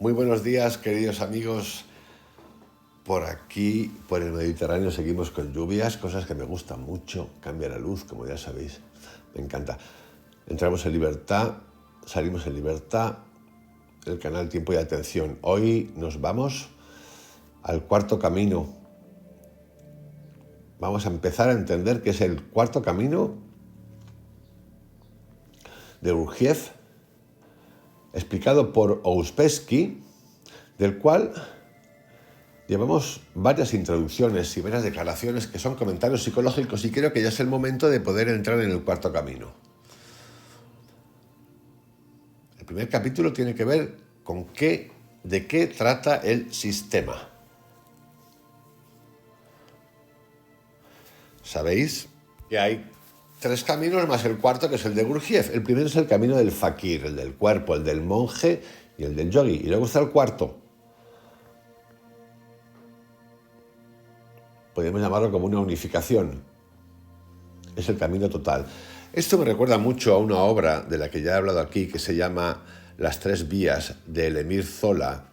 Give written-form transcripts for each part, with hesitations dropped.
Muy buenos días, queridos amigos. Por aquí, por el Mediterráneo, seguimos con lluvias, cosas que me gustan mucho. Cambia la luz, como ya sabéis. Me encanta. Entramos en libertad, salimos en libertad. El canal Tiempo y Atención. Hoy nos vamos al cuarto camino. Vamos a empezar a entender qué es el cuarto camino de Gurdjieff, explicado por Ouspensky, del cual llevamos varias introducciones y varias declaraciones que son comentarios psicológicos, y creo que ya es el momento de poder entrar en el cuarto camino. El primer capítulo tiene que ver con de qué trata el sistema. Sabéis que hay tres caminos más el cuarto, que es el de Gurdjieff. El primero es el camino del fakir, el del cuerpo, el del monje y el del yogi. Y luego está el cuarto. Podríamos llamarlo como una unificación. Es el camino total. Esto me recuerda mucho a una obra de la que ya he hablado aquí, que se llama Las tres vías, de Emile Zola,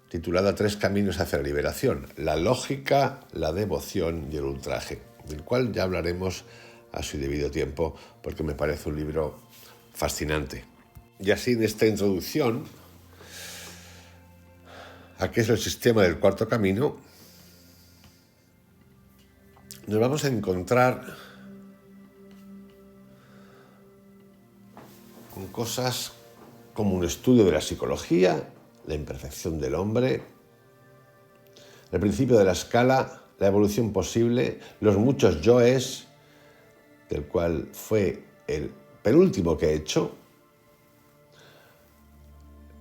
titulada Tres caminos hacia la liberación: la lógica, la devoción y el ultraje, del cual ya hablaremos a su debido tiempo, porque me parece un libro fascinante. Y así, en esta introducción a qué es el sistema del cuarto camino, nos vamos a encontrar con cosas como un estudio de la psicología, la imperfección del hombre, el principio de la escala, la evolución posible, los muchos yoes, del cual fue el penúltimo que he hecho,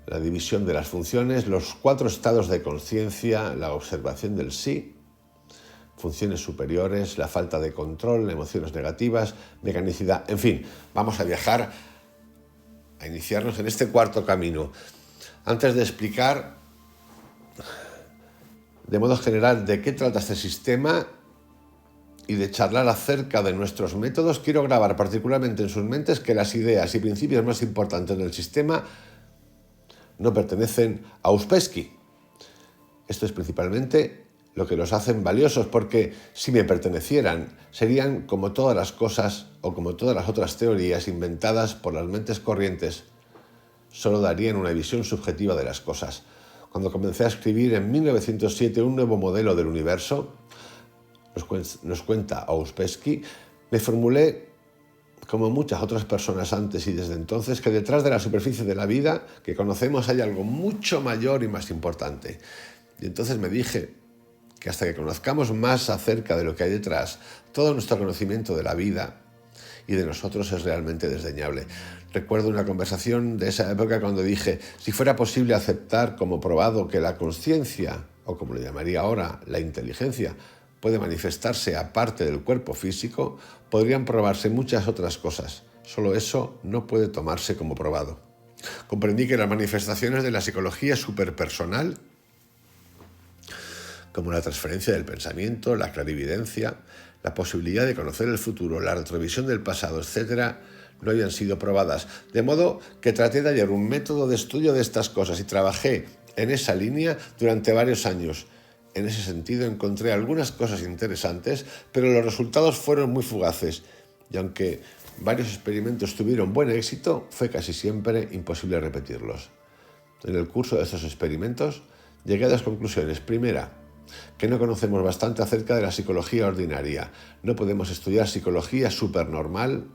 la división de las funciones, los 4 estados de conciencia, la observación del sí, funciones superiores, la falta de control, emociones negativas, mecanicidad, en fin, vamos a viajar, a iniciarnos en este cuarto camino. Antes de explicar de modo general de qué trata este sistema y de charlar acerca de nuestros métodos, quiero grabar particularmente en sus mentes que las ideas y principios más importantes del sistema no pertenecen a Ouspensky. Esto es principalmente lo que los hacen valiosos, porque si me pertenecieran, serían como todas las cosas o como todas las otras teorías inventadas por las mentes corrientes. Solo darían una visión subjetiva de las cosas. Cuando comencé a escribir en 1907 un nuevo modelo del universo, nos cuenta Ouspensky, me formulé, como muchas otras personas antes y desde entonces, que detrás de la superficie de la vida que conocemos hay algo mucho mayor y más importante. Y entonces me dije que hasta que conozcamos más acerca de lo que hay detrás, todo nuestro conocimiento de la vida y de nosotros es realmente desdeñable. Recuerdo una conversación de esa época cuando dije, si fuera posible aceptar como probado que la consciencia, o como le llamaría ahora, la inteligencia, puede manifestarse aparte del cuerpo físico, podrían probarse muchas otras cosas. Solo eso no puede tomarse como probado. Comprendí que las manifestaciones de la psicología superpersonal, como la transferencia del pensamiento, la clarividencia, la posibilidad de conocer el futuro, la retrovisión del pasado, etc., no habían sido probadas. De modo que traté de hallar un método de estudio de estas cosas y trabajé en esa línea durante varios años. En ese sentido encontré algunas cosas interesantes, pero los resultados fueron muy fugaces, y aunque varios experimentos tuvieron buen éxito, fue casi siempre imposible repetirlos. En el curso de estos experimentos llegué a 2 conclusiones. Primera, que no conocemos bastante acerca de la psicología ordinaria. No podemos estudiar psicología supernormal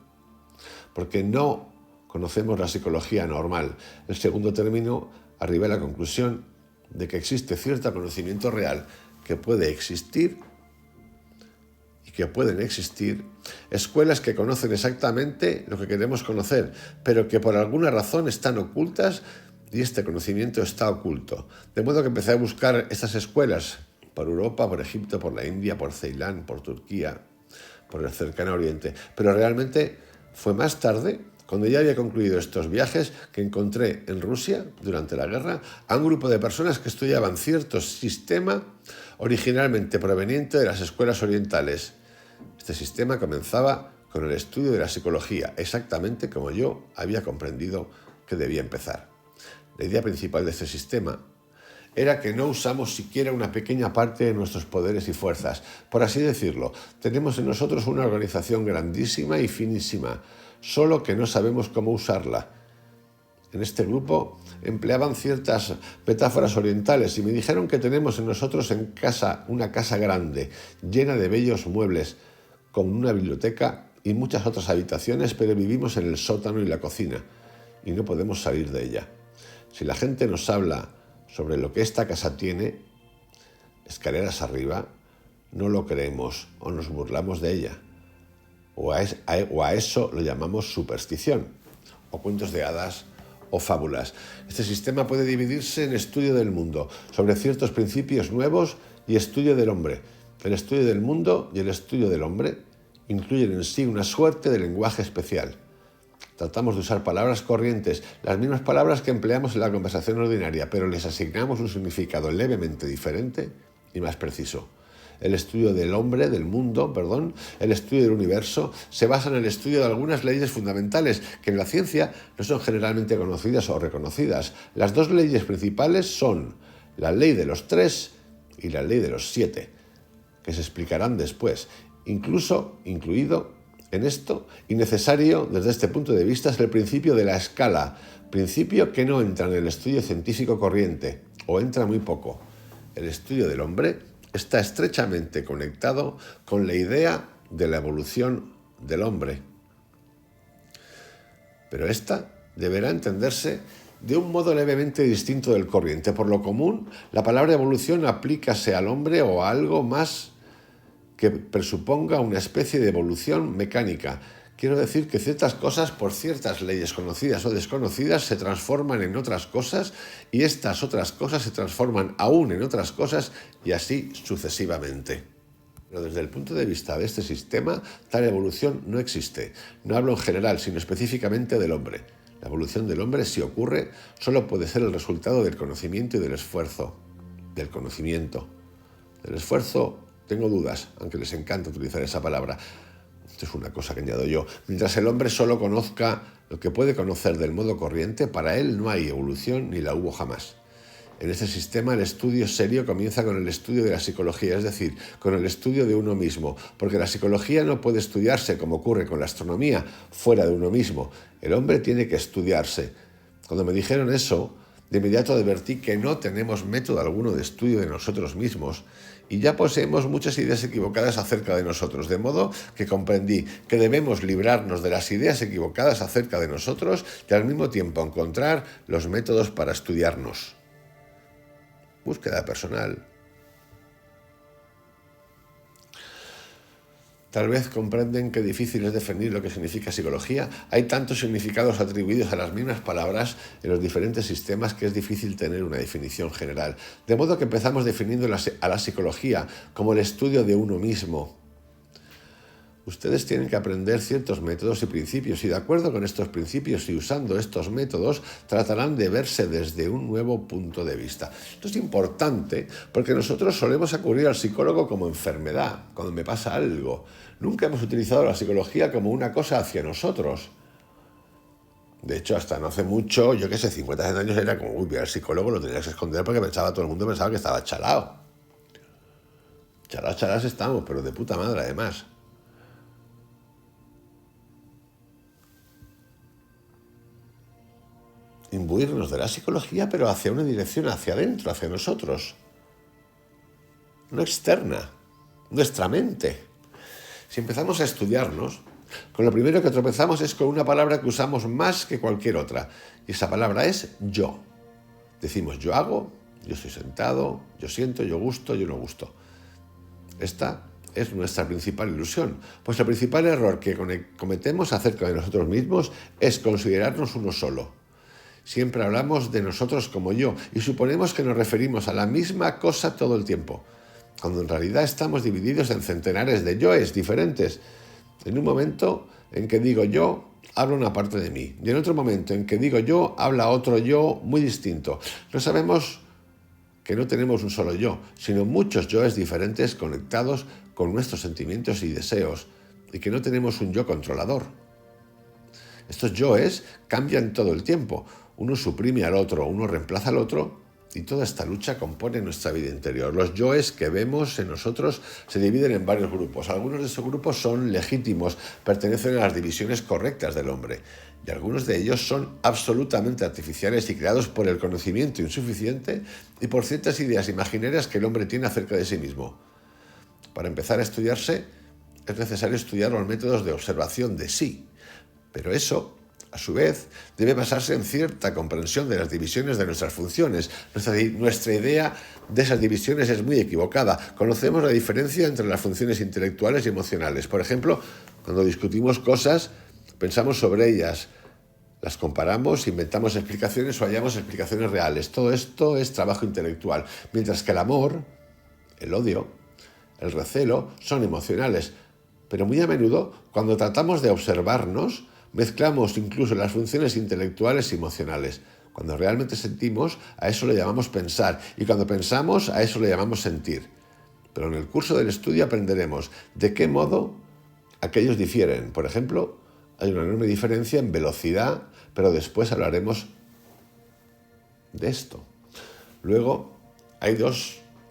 porque no conocemos la psicología normal. El segundo término, arribé a la conclusión de que existe cierto conocimiento real que puede existir y que pueden existir escuelas que conocen exactamente lo que queremos conocer, pero que por alguna razón están ocultas, y este conocimiento está oculto. De modo que empecé a buscar estas escuelas por Europa, por Egipto, por la India, por Ceilán, por Turquía, por el cercano Oriente. Pero realmente fue más tarde, cuando ya había concluido estos viajes, que encontré en Rusia, durante la guerra, a un grupo de personas que estudiaban cierto sistema originalmente proveniente de las escuelas orientales. Este sistema comenzaba con el estudio de la psicología, exactamente como yo había comprendido que debía empezar. La idea principal de este sistema era que no usamos siquiera una pequeña parte de nuestros poderes y fuerzas. Por así decirlo, tenemos en nosotros una organización grandísima y finísima, solo que no sabemos cómo usarla. En este grupo empleaban ciertas metáforas orientales y me dijeron que tenemos en nosotros en casa una casa grande, llena de bellos muebles, con una biblioteca y muchas otras habitaciones, pero vivimos en el sótano y la cocina y no podemos salir de ella. Si la gente nos habla sobre lo que esta casa tiene, escaleras arriba, no lo creemos o nos burlamos de ella. O a eso lo llamamos superstición, o cuentos de hadas, o fábulas. Este sistema puede dividirse en estudio del mundo, sobre ciertos principios nuevos, y estudio del hombre. El estudio del mundo y el estudio del hombre incluyen en sí una suerte de lenguaje especial. Tratamos de usar palabras corrientes, las mismas palabras que empleamos en la conversación ordinaria, pero les asignamos un significado levemente diferente y más preciso. El estudio del hombre, del mundo, el estudio del universo, se basa en el estudio de algunas leyes fundamentales que en la ciencia no son generalmente conocidas o reconocidas. Las dos leyes principales son la ley de los 3 y la ley de los 7, que se explicarán después. Incluido en esto, y necesario desde este punto de vista, es el principio de la escala, principio que no entra en el estudio científico corriente, o entra muy poco. El estudio del hombre está estrechamente conectado con la idea de la evolución del hombre. Pero esta deberá entenderse de un modo levemente distinto del corriente. Por lo común, la palabra evolución aplícase al hombre o a algo más que presuponga una especie de evolución mecánica. Quiero decir que ciertas cosas, por ciertas leyes conocidas o desconocidas, se transforman en otras cosas y estas otras cosas se transforman aún en otras cosas y así sucesivamente. Pero desde el punto de vista de este sistema, tal evolución no existe. No hablo en general, sino específicamente del hombre. La evolución del hombre, si ocurre, solo puede ser el resultado del conocimiento y del esfuerzo. Del conocimiento. Del esfuerzo tengo dudas, aunque les encanta utilizar esa palabra. Esto es una cosa que añado yo. Mientras el hombre solo conozca lo que puede conocer del modo corriente, para él no hay evolución ni la hubo jamás. En este sistema el estudio serio comienza con el estudio de la psicología, es decir, con el estudio de uno mismo, porque la psicología no puede estudiarse, como ocurre con la astronomía, fuera de uno mismo. El hombre tiene que estudiarse. Cuando me dijeron eso, de inmediato advertí que no tenemos método alguno de estudio de nosotros mismos y ya poseemos muchas ideas equivocadas acerca de nosotros, de modo que comprendí que debemos librarnos de las ideas equivocadas acerca de nosotros y al mismo tiempo encontrar los métodos para estudiarnos. Búsqueda personal. Tal vez comprenden qué difícil es definir lo que significa psicología. Hay tantos significados atribuidos a las mismas palabras en los diferentes sistemas que es difícil tener una definición general. De modo que empezamos definiendo a la psicología como el estudio de uno mismo. Ustedes tienen que aprender ciertos métodos y principios y de acuerdo con estos principios y usando estos métodos tratarán de verse desde un nuevo punto de vista. Esto es importante porque nosotros solemos acudir al psicólogo como enfermedad, cuando me pasa algo. Nunca hemos utilizado la psicología como una cosa hacia nosotros. De hecho, hasta no hace mucho, 50 años era como, voy al psicólogo, lo tenías que esconder porque todo el mundo pensaba que estaba chalao. Chaladas estamos, pero de puta madre además. Imbuirnos de la psicología, pero hacia una dirección, hacia adentro, hacia nosotros. No externa, nuestra mente. Si empezamos a estudiarnos, con lo primero que tropezamos es con una palabra que usamos más que cualquier otra. Y esa palabra es yo. Decimos yo hago, yo estoy sentado, yo siento, yo gusto, yo no gusto. Esta es nuestra principal ilusión, pues el principal error que cometemos acerca de nosotros mismos es considerarnos uno solo. Siempre hablamos de nosotros como yo y suponemos que nos referimos a la misma cosa todo el tiempo, cuando en realidad estamos divididos en centenares de yoes diferentes. En un momento en que digo yo, habla una parte de mí, y en otro momento en que digo yo, habla otro yo muy distinto. No sabemos que no tenemos un solo yo, sino muchos yoes diferentes conectados con nuestros sentimientos y deseos, y que no tenemos un yo controlador. Estos yoes cambian todo el tiempo. Uno suprime al otro, uno reemplaza al otro, y toda esta lucha compone nuestra vida interior. Los yoes que vemos en nosotros se dividen en varios grupos. Algunos de esos grupos son legítimos, pertenecen a las divisiones correctas del hombre, y algunos de ellos son absolutamente artificiales y creados por el conocimiento insuficiente y por ciertas ideas imaginarias que el hombre tiene acerca de sí mismo. Para empezar a estudiarse, es necesario estudiar los métodos de observación de sí, pero eso, a su vez, debe basarse en cierta comprensión de las divisiones de nuestras funciones. Nuestra idea de esas divisiones es muy equivocada. Conocemos la diferencia entre las funciones intelectuales y emocionales. Por ejemplo, cuando discutimos cosas, pensamos sobre ellas, las comparamos, inventamos explicaciones o hallamos explicaciones reales. Todo esto es trabajo intelectual, mientras que el amor, el odio, el recelo son emocionales. Pero muy a menudo, cuando tratamos de observarnos, mezclamos incluso las funciones intelectuales y emocionales. Cuando realmente sentimos, a eso le llamamos pensar, y cuando pensamos, a eso le llamamos sentir. Pero en el curso del estudio aprenderemos de qué modo aquellos difieren. Por ejemplo, hay una enorme diferencia en velocidad, pero después hablaremos de esto. Luego, hay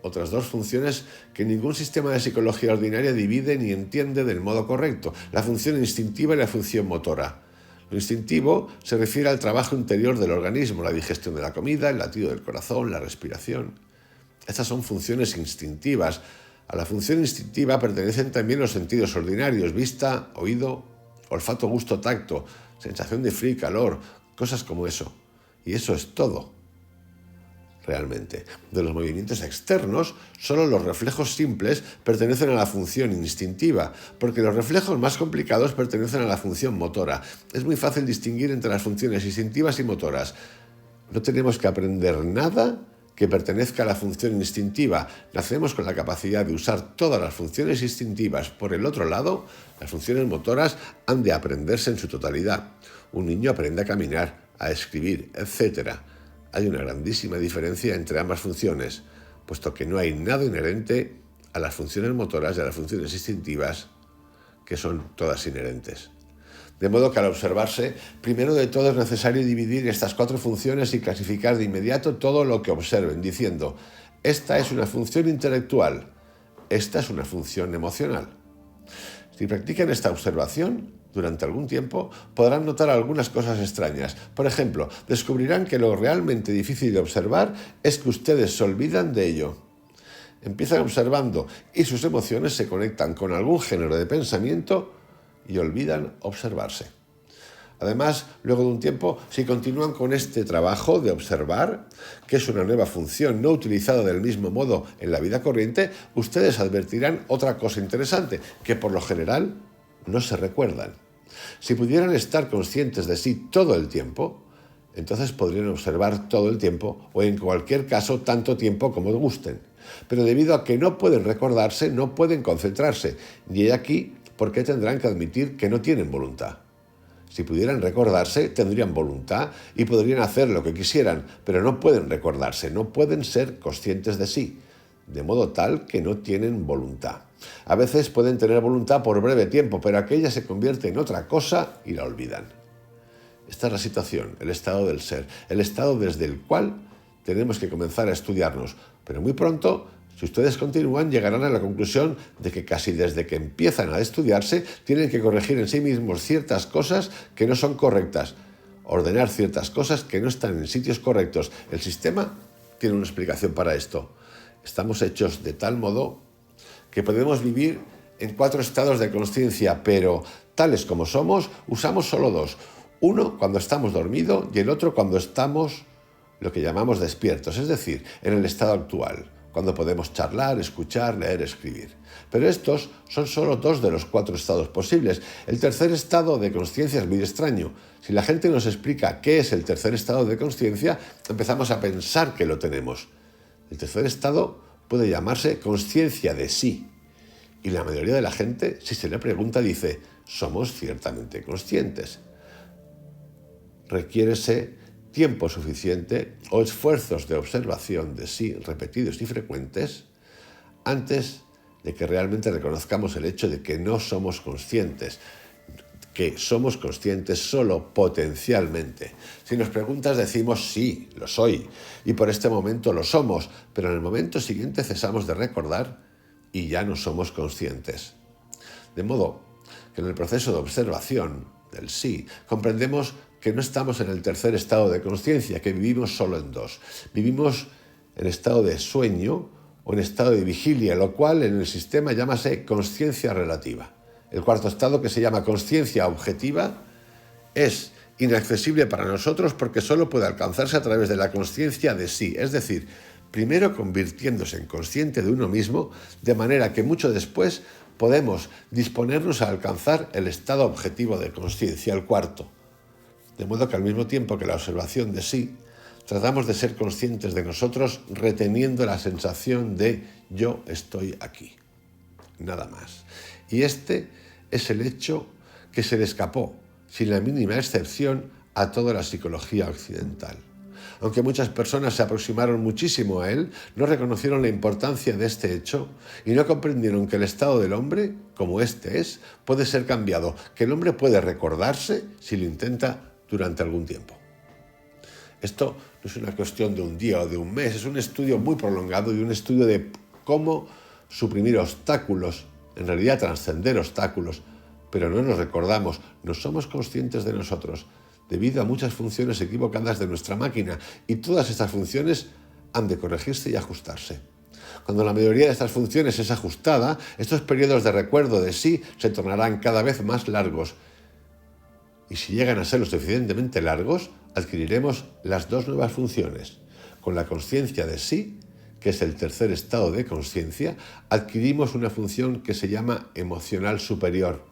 otras dos funciones que ningún sistema de psicología ordinaria divide ni entiende del modo correcto: la función instintiva y la función motora. Lo instintivo se refiere al trabajo interior del organismo, la digestión de la comida, el latido del corazón, la respiración. Estas son funciones instintivas. A la función instintiva pertenecen también los sentidos ordinarios: vista, oído, olfato, gusto, tacto, sensación de frío y calor, cosas como eso. Y eso es todo. Realmente, de los movimientos externos, solo los reflejos simples pertenecen a la función instintiva, porque los reflejos más complicados pertenecen a la función motora. Es muy fácil distinguir entre las funciones instintivas y motoras. No tenemos que aprender nada que pertenezca a la función instintiva. Nacemos con la capacidad de usar todas las funciones instintivas. Por el otro lado, las funciones motoras han de aprenderse en su totalidad. Un niño aprende a caminar, a escribir, etc. Hay una grandísima diferencia entre ambas funciones, puesto que no hay nada inherente a las funciones motoras y a las funciones instintivas, que son todas inherentes. De modo que al observarse, primero de todo es necesario dividir estas 4 funciones y clasificar de inmediato todo lo que observen, diciendo: esta es una función intelectual, esta es una función emocional. Si practican esta observación durante algún tiempo, podrán notar algunas cosas extrañas. Por ejemplo, descubrirán que lo realmente difícil de observar es que ustedes se olvidan de ello. Empiezan observando y sus emociones se conectan con algún género de pensamiento y olvidan observarse. Además, luego de un tiempo, si continúan con este trabajo de observar, que es una nueva función no utilizada del mismo modo en la vida corriente, ustedes advertirán otra cosa interesante, que por lo general no se recuerdan. Si pudieran estar conscientes de sí todo el tiempo, entonces podrían observar todo el tiempo, o en cualquier caso tanto tiempo como gusten. Pero debido a que no pueden recordarse, no pueden concentrarse, y aquí ¿por qué tendrán que admitir que no tienen voluntad? Si pudieran recordarse, tendrían voluntad y podrían hacer lo que quisieran, pero no pueden recordarse, no pueden ser conscientes de sí, de modo tal que no tienen voluntad. A veces pueden tener voluntad por breve tiempo, pero aquella se convierte en otra cosa y la olvidan. Esta es la situación, el estado del ser, el estado desde el cual tenemos que comenzar a estudiarnos, pero muy pronto, si ustedes continúan, llegarán a la conclusión de que casi desde que empiezan a estudiarse tienen que corregir en sí mismos ciertas cosas que no son correctas, ordenar ciertas cosas que no están en sitios correctos. El sistema tiene una explicación para esto. Estamos hechos de tal modo que podemos vivir en 4 estados de consciencia, pero tales como somos, usamos solo 2. Uno cuando estamos dormidos y el otro cuando estamos lo que llamamos despiertos, es decir, en el estado actual, cuando podemos charlar, escuchar, leer, escribir. Pero estos son solo 2 de los 4 estados posibles. El tercer estado de consciencia es muy extraño. Si la gente nos explica qué es el tercer estado de consciencia, empezamos a pensar que lo tenemos. El tercer estado puede llamarse consciencia de sí. Y la mayoría de la gente, si se le pregunta, dice: somos ciertamente conscientes. Requiérese tiempo suficiente o esfuerzos de observación de sí repetidos y frecuentes antes de que realmente reconozcamos el hecho de que no somos conscientes, que somos conscientes solo potencialmente. Si nos preguntas decimos sí, lo soy, y por este momento lo somos, pero en el momento siguiente cesamos de recordar y ya no somos conscientes. De modo que en el proceso de observación del sí, comprendemos que no estamos en el tercer estado de consciencia, que vivimos solo en dos. Vivimos en estado de sueño o en estado de vigilia, lo cual en el sistema llámase consciencia relativa. El cuarto estado, que se llama consciencia objetiva, es inaccesible para nosotros porque solo puede alcanzarse a través de la consciencia de sí, es decir, primero convirtiéndose en consciente de uno mismo, de manera que mucho después podemos disponernos a alcanzar el estado objetivo de consciencia, el cuarto. De modo que al mismo tiempo que la observación de sí, tratamos de ser conscientes de nosotros reteniendo la sensación de yo estoy aquí. Nada más. Y este es el hecho que se le escapó, sin la mínima excepción, a toda la psicología occidental. Aunque muchas personas se aproximaron muchísimo a él, no reconocieron la importancia de este hecho y no comprendieron que el estado del hombre, como este es, puede ser cambiado, que el hombre puede recordarse si lo intenta durante algún tiempo. Esto no es una cuestión de un día o de un mes, es un estudio muy prolongado y un estudio de cómo suprimir obstáculos, en realidad trascender obstáculos, pero no nos recordamos, no somos conscientes de nosotros, debido a muchas funciones equivocadas de nuestra máquina, y todas estas funciones han de corregirse y ajustarse. Cuando la mayoría de estas funciones es ajustada, estos periodos de recuerdo de sí se tornarán cada vez más largos, y si llegan a ser lo suficientemente largos, adquiriremos las dos nuevas funciones. Con la consciencia de sí, que es el tercer estado de consciencia, adquirimos una función que se llama emocional superior,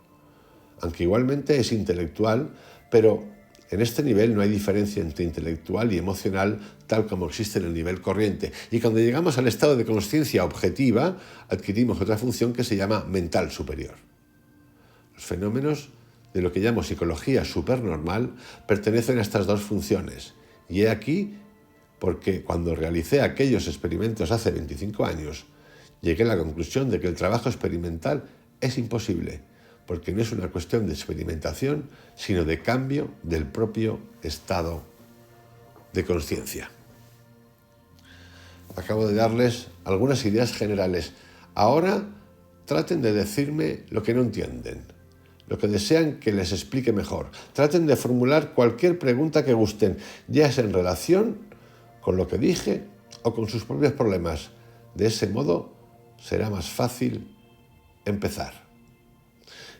aunque igualmente es intelectual, pero en este nivel no hay diferencia entre intelectual y emocional tal como existe en el nivel corriente. Y cuando llegamos al estado de consciencia objetiva, adquirimos otra función que se llama mental superior. Los fenómenos de lo que llamo psicología supernormal pertenecen a estas dos funciones. Y he aquí porque cuando realicé aquellos experimentos hace 25 años, llegué a la conclusión de que el trabajo experimental es imposible, porque no es una cuestión de experimentación, sino de cambio del propio estado de conciencia. Acabo de darles algunas ideas generales. Ahora traten de decirme lo que no entienden, lo que desean que les explique mejor. Traten de formular cualquier pregunta que gusten, ya sea en relación con lo que dije o con sus propios problemas. De ese modo será más fácil empezar.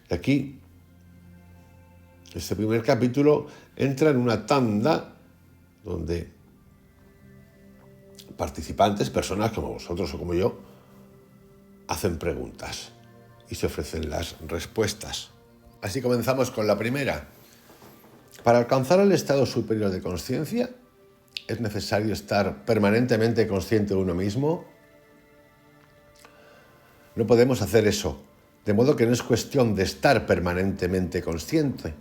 Y aquí, este primer capítulo entra en una tanda donde participantes, personas como vosotros o como yo, hacen preguntas y se ofrecen las respuestas. Así comenzamos con la primera. Para alcanzar el estado superior de consciencia, ¿es necesario estar permanentemente consciente de uno mismo? No podemos hacer eso, de modo que no es cuestión de estar permanentemente consciente.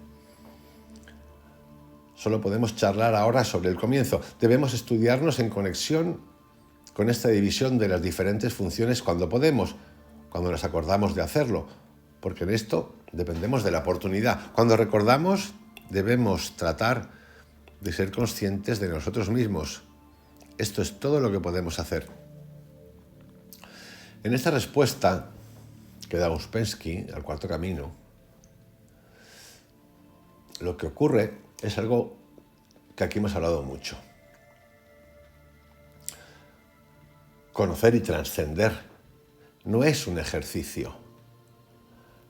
Solo podemos charlar ahora sobre el comienzo. Debemos estudiarnos en conexión con esta división de las diferentes funciones cuando podemos, cuando nos acordamos de hacerlo, porque en esto dependemos de la oportunidad. Cuando recordamos, debemos tratar de ser conscientes de nosotros mismos. Esto es todo lo que podemos hacer. En esta respuesta que da Ouspensky al cuarto camino, lo que ocurre es algo que aquí hemos hablado mucho. Conocer y trascender no es un ejercicio.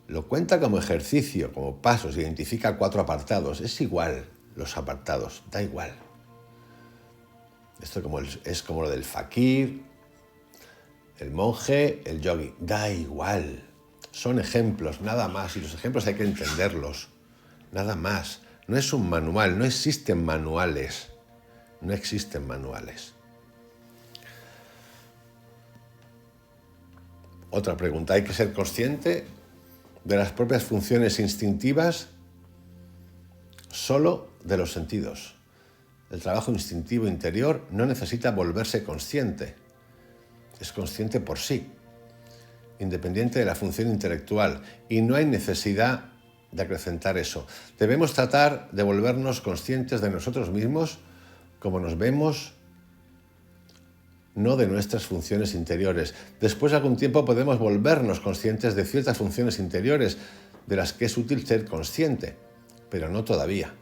Lo cuenta como ejercicio, como pasos, identifica 4 apartados. Es igual los apartados, da igual. Esto es como lo del fakir, el monje, el yogi, da igual. Son ejemplos, nada más, y los ejemplos hay que entenderlos, nada más. No es un manual, no existen manuales, no existen manuales. Otra pregunta, ¿hay que ser consciente de las propias funciones instintivas? Solo de los sentidos. El trabajo instintivo interior no necesita volverse consciente. Es consciente por sí, independiente de la función intelectual, y no hay necesidad de acrecentar eso. Debemos tratar de volvernos conscientes de nosotros mismos, como nos vemos, no de nuestras funciones interiores. Después de algún tiempo podemos volvernos conscientes de ciertas funciones interiores de las que es útil ser consciente, pero no todavía.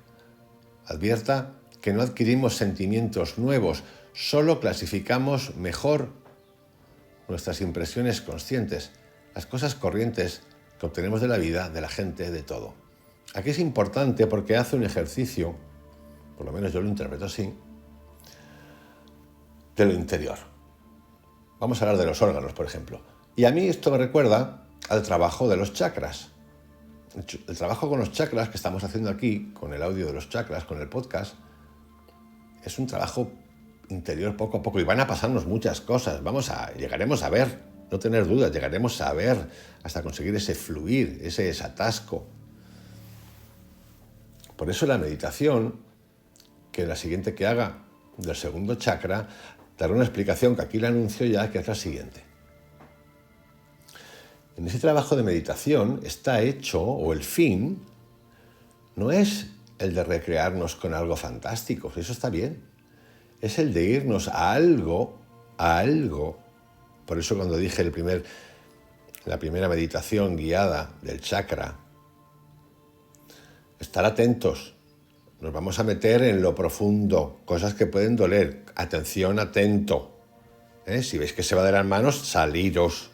Advierta que no adquirimos sentimientos nuevos, solo clasificamos mejor nuestras impresiones conscientes, las cosas corrientes que obtenemos de la vida, de la gente, de todo. Aquí es importante porque hace un ejercicio, por lo menos yo lo interpreto así, de lo interior. Vamos a hablar de los órganos, por ejemplo. Y a mí esto me recuerda al trabajo de los chakras. El trabajo con los chakras que estamos haciendo aquí, con el audio de los chakras, con el podcast, es un trabajo interior poco a poco y van a pasarnos muchas cosas. Llegaremos a ver, no tener dudas, llegaremos a ver hasta conseguir ese fluir, ese desatasco. Por eso la meditación, que la siguiente que haga del segundo chakra, daré una explicación que aquí la anuncio ya, que es la siguiente. En ese trabajo de meditación está hecho, o el fin, no es el de recrearnos con algo fantástico, eso está bien. Es el de irnos a algo. Por eso cuando dije la primera meditación guiada del chakra, estar atentos. Nos vamos a meter en lo profundo, cosas que pueden doler. Atención, atento. Si veis que se va de las manos, saliros.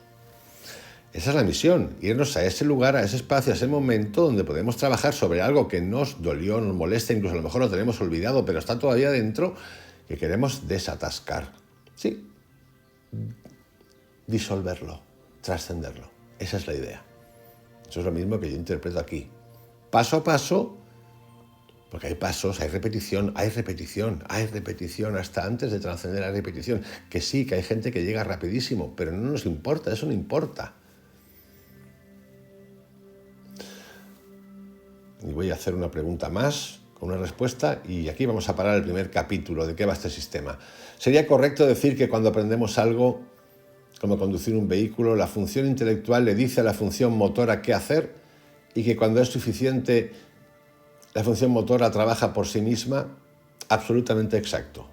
Esa es la misión, irnos a ese lugar, a ese espacio, a ese momento donde podemos trabajar sobre algo que nos dolió, nos molesta, incluso a lo mejor lo tenemos olvidado, pero está todavía dentro, que queremos desatascar. Sí, disolverlo, trascenderlo. Esa es la idea. Eso es lo mismo que yo interpreto aquí. Paso a paso, porque hay pasos, hay repetición, hasta antes de trascender hay repetición. Que sí, que hay gente que llega rapidísimo, pero no nos importa, eso no importa. Y voy a hacer una pregunta más, con una respuesta, y aquí vamos a parar el primer capítulo de qué va este sistema. ¿Sería correcto decir que cuando aprendemos algo, como conducir un vehículo, la función intelectual le dice a la función motora qué hacer y que cuando es suficiente, la función motora trabaja por sí misma? Absolutamente exacto.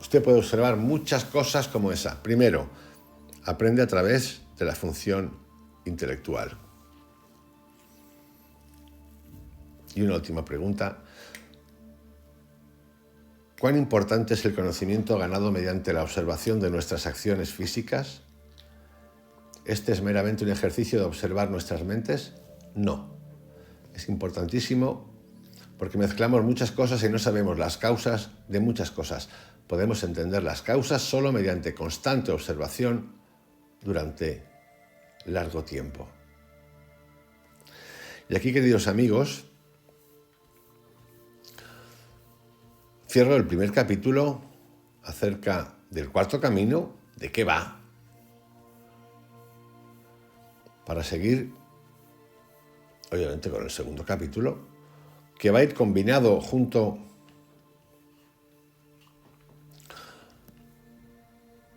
Usted puede observar muchas cosas como esa. Primero, aprende a través de la función intelectual. Y una última pregunta. ¿Cuán importante es el conocimiento ganado mediante la observación de nuestras acciones físicas? ¿Este es meramente un ejercicio de observar nuestras mentes? No. Es importantísimo porque mezclamos muchas cosas y no sabemos las causas de muchas cosas. Podemos entender las causas solo mediante constante observación durante largo tiempo. Y aquí, queridos amigos, cierro el primer capítulo acerca del cuarto camino, de qué va, para seguir, obviamente, con el segundo capítulo, que va a ir combinado junto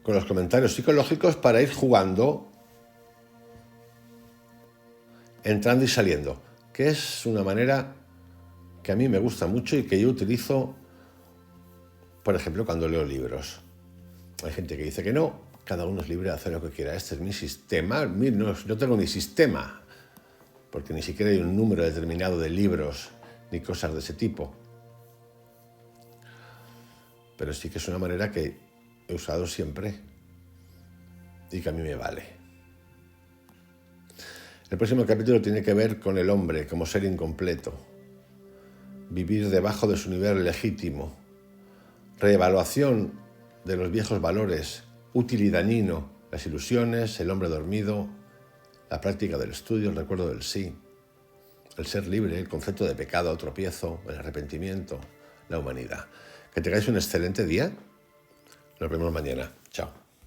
con los comentarios psicológicos para ir jugando, entrando y saliendo, que es una manera que a mí me gusta mucho y que yo utilizo, por ejemplo, cuando leo libros. Hay gente que dice que no, cada uno es libre de hacer lo que quiera. Este es mi sistema, no tengo ni sistema, porque ni siquiera hay un número determinado de libros ni cosas de ese tipo. Pero sí que es una manera que he usado siempre y que a mí me vale. El próximo capítulo tiene que ver con el hombre como ser incompleto, vivir debajo de su nivel legítimo, reevaluación de los viejos valores, útil y dañino, las ilusiones, el hombre dormido, la práctica del estudio, el recuerdo del sí, el ser libre, el concepto de pecado, tropiezo, el arrepentimiento, la humanidad. Que tengáis un excelente día. Nos vemos mañana. Chao.